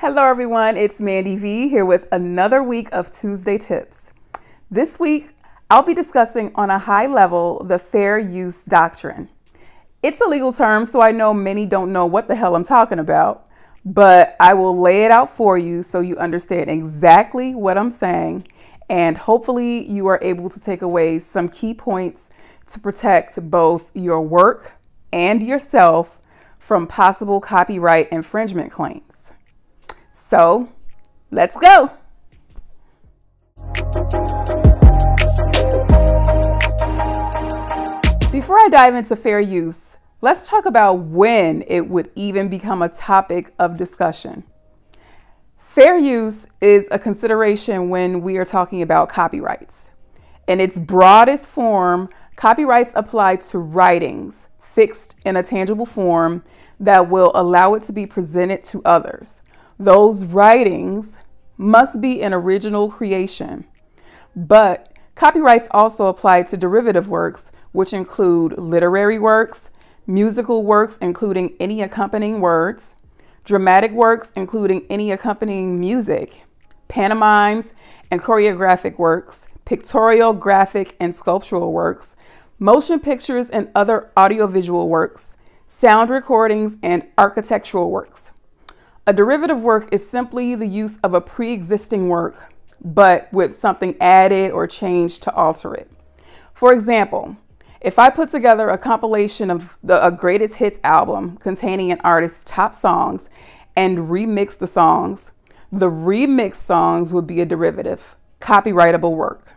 Hello everyone, it's Mandy V here with another week of Tuesday Tips. This week, I'll be discussing on a high level the fair use doctrine. It's a legal term, so I know many don't know what the hell I'm talking about, but I will lay it out for you so you understand exactly what I'm saying, and hopefully you are able to take away some key points to protect both your work and yourself from possible copyright infringement claims. So, let's go. Before I dive into fair use, let's talk about when it would even become a topic of discussion. Fair use is a consideration when we are talking about copyrights. In its broadest form, copyrights apply to writings fixed in a tangible form that will allow it to be presented to others. Those writings must be an original creation, but copyrights also apply to derivative works, which include literary works, musical works, including any accompanying words, dramatic works, including any accompanying music, pantomimes and choreographic works, pictorial, graphic, and sculptural works, motion pictures and other audiovisual works, sound recordings, and architectural works. A derivative work is simply the use of a pre-existing work, but with something added or changed to alter it. For example, if I put together a compilation of a greatest hits album containing an artist's top songs and remix the songs, the remixed songs would be a derivative, copyrightable work.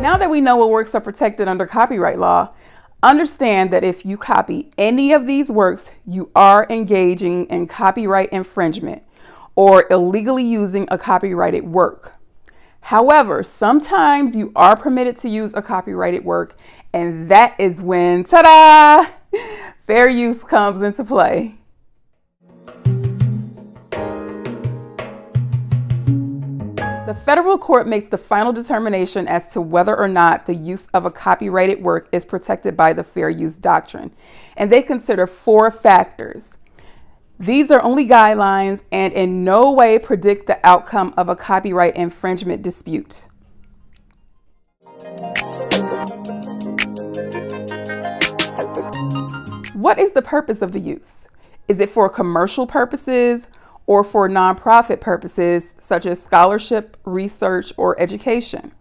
Now that we know what works are protected under copyright law, understand that if you copy any of these works, you are engaging in copyright infringement or illegally using a copyrighted work. However, sometimes you are permitted to use a copyrighted work, and that is when, ta-da, fair use comes into play. The federal court makes the final determination as to whether or not the use of a copyrighted work is protected by the fair use doctrine, and they consider 4 factors. These are only guidelines and in no way predict the outcome of a copyright infringement dispute. What is the purpose of the use? Is it for commercial purposes or for nonprofit purposes such as scholarship, research, or education?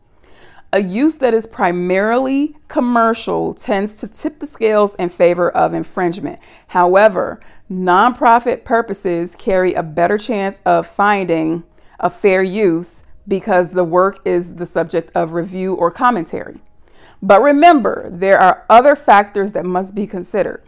A use that is primarily commercial tends to tip the scales in favor of infringement. However, nonprofit purposes carry a better chance of finding a fair use because the work is the subject of review or commentary. But remember, there are other factors that must be considered.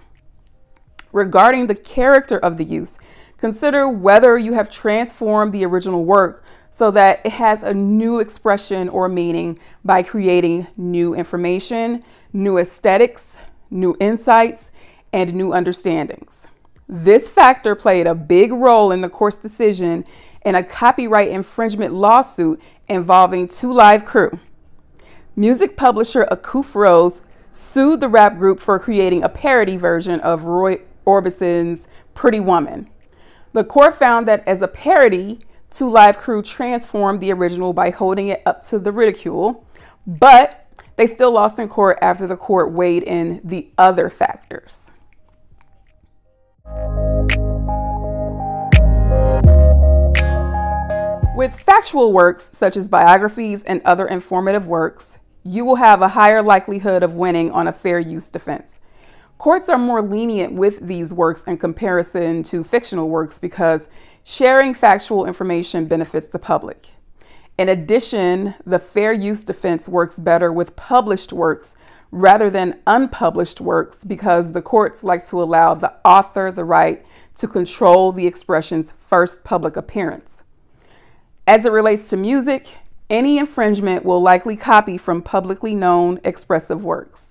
Regarding the character of the use, consider whether you have transformed the original work so that it has a new expression or meaning by creating new information, new aesthetics, new insights, and new understandings. This factor played a big role in the court's decision in a copyright infringement lawsuit involving 2 Live Crew. Music publisher Akuf Rose sued the rap group for creating a parody version of Roy Orbison's Pretty Woman. The court found that as a parody, 2 Live Crew transformed the original by holding it up to the ridicule, but they still lost in court after the court weighed in the other factors. With factual works such as biographies and other informative works, you will have a higher likelihood of winning on a fair use defense. Courts are more lenient with these works in comparison to fictional works because sharing factual information benefits the public. In addition, the fair use defense works better with published works rather than unpublished works because the courts like to allow the author the right to control the expression's first public appearance. As it relates to music, any infringement will likely copy from publicly known expressive works.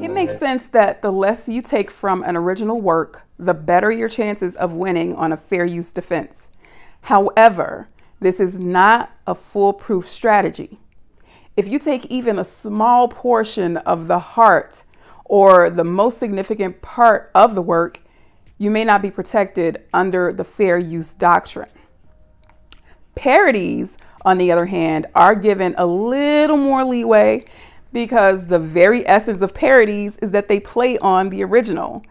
It makes sense that the less you take from an original work, the better your chances of winning on a fair use defense. However, this is not a foolproof strategy. If you take even a small portion of the heart or the most significant part of the work, you may not be protected under the fair use doctrine. Parodies, on the other hand, are given a little more leeway because the very essence of parodies is that they play on the original,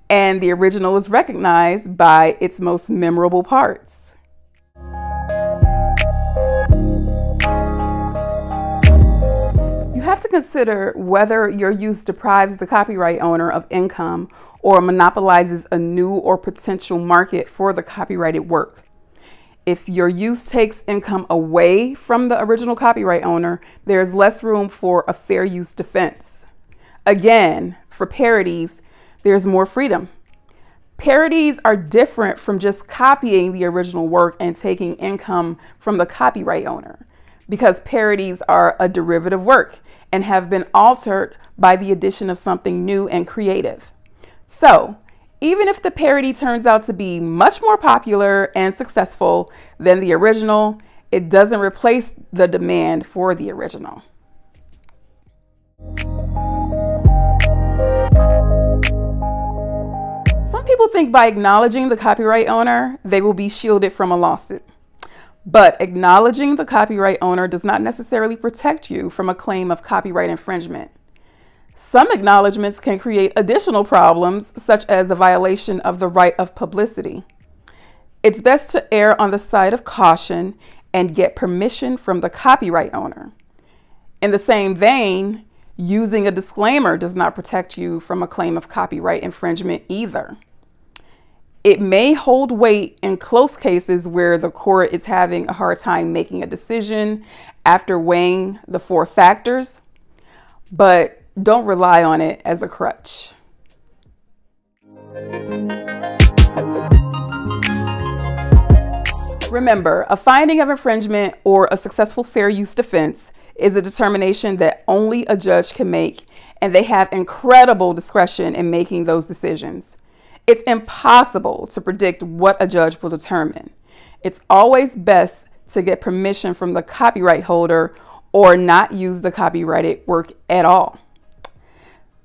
and the original is recognized by its most memorable parts. You have to consider whether your use deprives the copyright owner of income or monopolizes a new or potential market for the copyrighted work. If your use takes income away from the original copyright owner, there's less room for a fair use defense. Again, for parodies, there's more freedom. Parodies are different from just copying the original work and taking income from the copyright owner, because parodies are a derivative work and have been altered by the addition of something new and creative. So, even if the parody turns out to be much more popular and successful than the original, it doesn't replace the demand for the original. Some people think by acknowledging the copyright owner, they will be shielded from a lawsuit. But acknowledging the copyright owner does not necessarily protect you from a claim of copyright infringement. Some acknowledgments can create additional problems, such as a violation of the right of publicity. It's best to err on the side of caution and get permission from the copyright owner. In the same vein, using a disclaimer does not protect you from a claim of copyright infringement either. It may hold weight in close cases where the court is having a hard time making a decision after weighing the 4 factors, but don't rely on it as a crutch. Remember, a finding of infringement or a successful fair use defense is a determination that only a judge can make, and they have incredible discretion in making those decisions. It's impossible to predict what a judge will determine. It's always best to get permission from the copyright holder or not use the copyrighted work at all.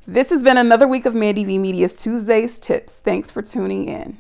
This has been another week of Mandy V Media's Tuesdays Tips. Thanks for tuning in.